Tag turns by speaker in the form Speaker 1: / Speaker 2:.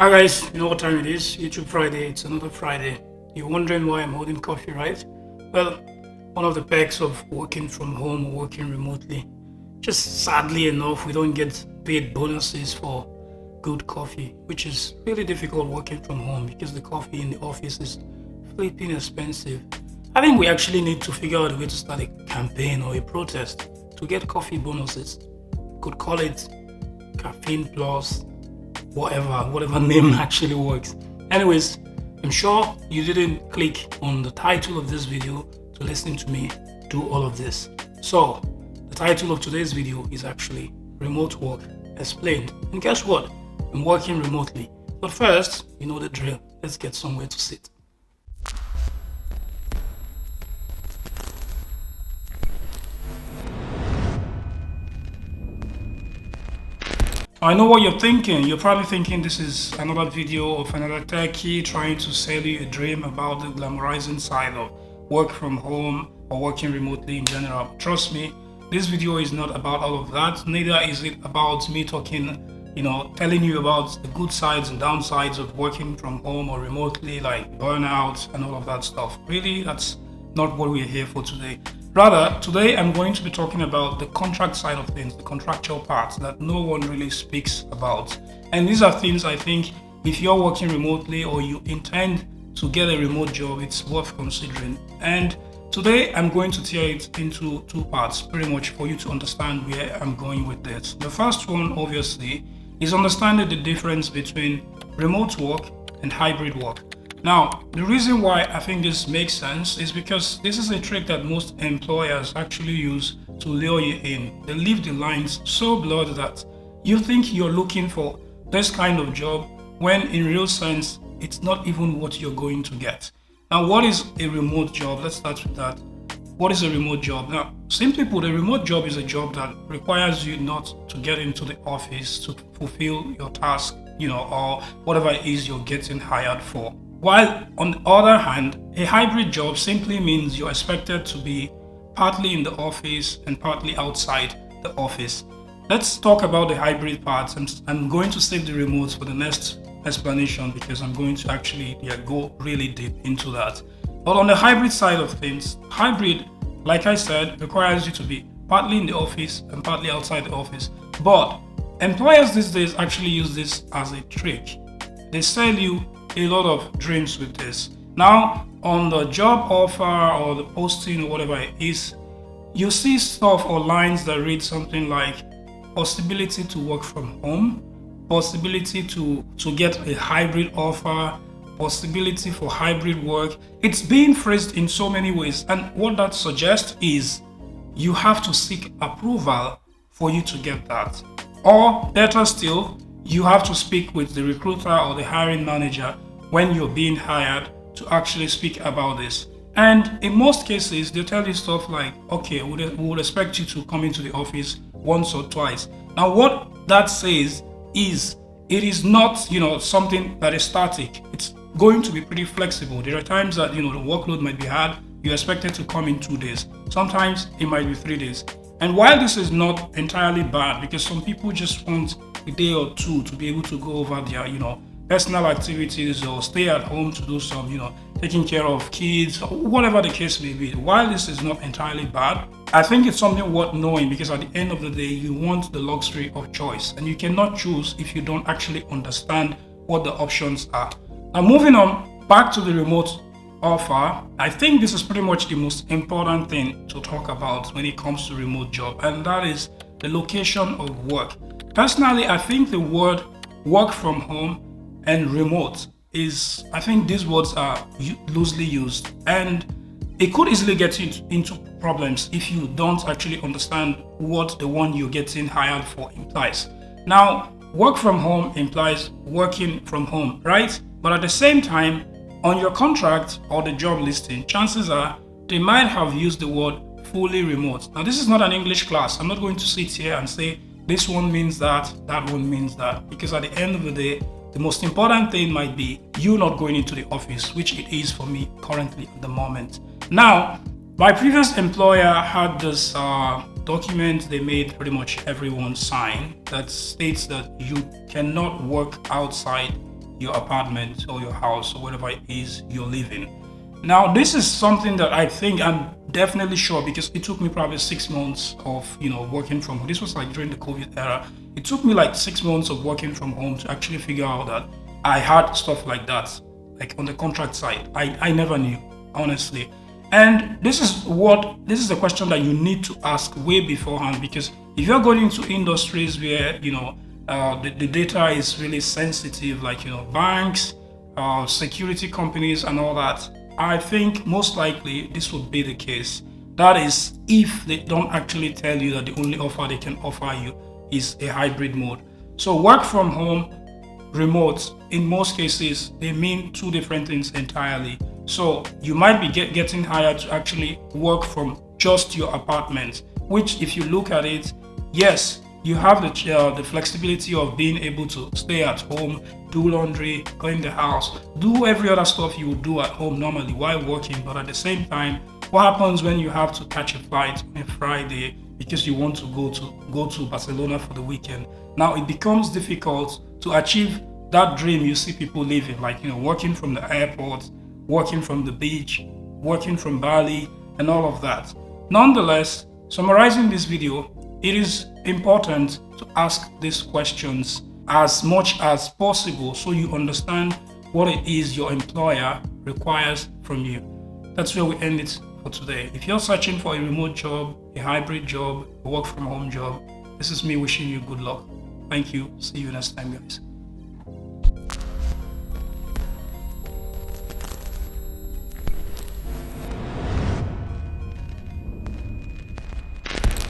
Speaker 1: Hi guys, you know what time it is? YouTube Friday, it's another Friday. You're wondering why I'm holding coffee, right? Well, one of the perks of working from home or working remotely. Just sadly enough, we don't get paid bonuses for good coffee, which is really difficult working from home because the coffee in the office is flipping expensive. I think we actually need to figure out a way to start a campaign or a protest to get coffee bonuses. Could call it Caffeine Plus, whatever name actually works. Anyways, I'm sure you didn't click on the title of this video to listen to me do all of this. So, the title of today's video is actually Remote Work Explained. And guess what? I'm working remotely. But first, you know the drill. Let's get somewhere to sit. I know what you're thinking. You're probably thinking this is another video of another techie trying to sell you a dream about the glamorizing side of work from home or working remotely in general. Trust me, this video is not about all of that. Neither is it about me talking, telling you about the good sides and downsides of working from home or remotely, like burnout and all of that stuff. Really, that's not what we're here for today. Rather, today I'm going to be talking about the contract side of things, the contractual parts that no one really speaks about. And these are things I think if you're working remotely or you intend to get a remote job, it's worth considering. And today I'm going to tear it into two parts, pretty much for you to understand where I'm going with this. The first one, obviously, is understanding the difference between remote work and hybrid work. Now, the reason why I think this makes sense is because this is a trick that most employers actually use to lure you in. They leave the lines so blurred that you think you're looking for this kind of job when in real sense, it's not even what you're going to get. Now, what is a remote job? Let's start with that. What is a remote job? Now, simply put, a remote job is a job that requires you not to get into the office to fulfill your task, or whatever it is you're getting hired for. While on the other hand, a hybrid job simply means you're expected to be partly in the office and partly outside the office. Let's talk about the hybrid part. I'm going to save the remote for the next explanation because I'm going to actually go really deep into that. But on the hybrid side of things, hybrid, like I said, requires you to be partly in the office and partly outside the office. But employers these days actually use this as a trick. They sell you a lot of dreams with this. Now, on the job offer or the posting or whatever it is, you see stuff or lines that read something like possibility to work from home, possibility to get a hybrid offer, possibility for hybrid work. It's being phrased in so many ways. And what that suggests is you have to seek approval for you to get that. Or better still, you have to speak with the recruiter or the hiring manager when you're being hired to actually speak about this. And in most cases, they tell you stuff like, okay, we would expect you to come into the office once or twice. Now, what that says is it is not, something that is static. It's going to be pretty flexible. There are times that, the workload might be hard. You're expected to come in 2 days. Sometimes it might be 3 days. And while this is not entirely bad, because some people just want a day or two to be able to go over their, personal activities or stay at home to do some, taking care of kids or whatever the case may be. While this is not entirely bad, I think it's something worth knowing because at the end of the day, you want the luxury of choice and you cannot choose if you don't actually understand what the options are. Now, moving on back to the remote offer, I think this is pretty much the most important thing to talk about when it comes to remote job, and that is the location of work. Personally, I think the word work from home and remote I think these words are loosely used, and it could easily get into problems if you don't actually understand what the one you're getting hired for implies. Now, work from home implies working from home, right? But at the same time, on your contract or the job listing, chances are they might have used the word fully remote. Now, this is not an English class. I'm not going to sit here and say this one means that one means that, because at the end of the day, the most important thing might be you not going into the office, which it is for me currently at the moment. Now, my previous employer had this document they made pretty much everyone sign that states that you cannot work outside your apartment or your house or whatever it is you're living. Now, this is something that I think I'm definitely sure, because it took me probably 6 months of working from home. This was like during the COVID era. It took me like 6 months of working from home to actually figure out that I had stuff like that, like on the contract side. I never knew, honestly. And this is the question that you need to ask way beforehand, because if you're going into industries where the data is really sensitive, like banks, security companies, and all that, I think most likely this would be the case. That is, if they don't actually tell you that the only offer they can offer you is a hybrid mode. So work from home, remote, in most cases, they mean two different things entirely. So you might be getting hired to actually work from just your apartment, which, if you look at it, yes, you have the flexibility of being able to stay at home, do laundry, clean the house, do every other stuff you would do at home normally while working. But at the same time, what happens when you have to catch a flight on a Friday because you want to go to Barcelona for the weekend? Now it becomes difficult to achieve that dream you see people living, like working from the airport, working from the beach, working from Bali, and all of that. Nonetheless, summarizing this video, it is important to ask these questions as much as possible so you understand what it is your employer requires from you. That's where we end it for today. If you're searching for a remote job, a hybrid job, a work from home job, this is me wishing you good luck. Thank you. See you next time, guys.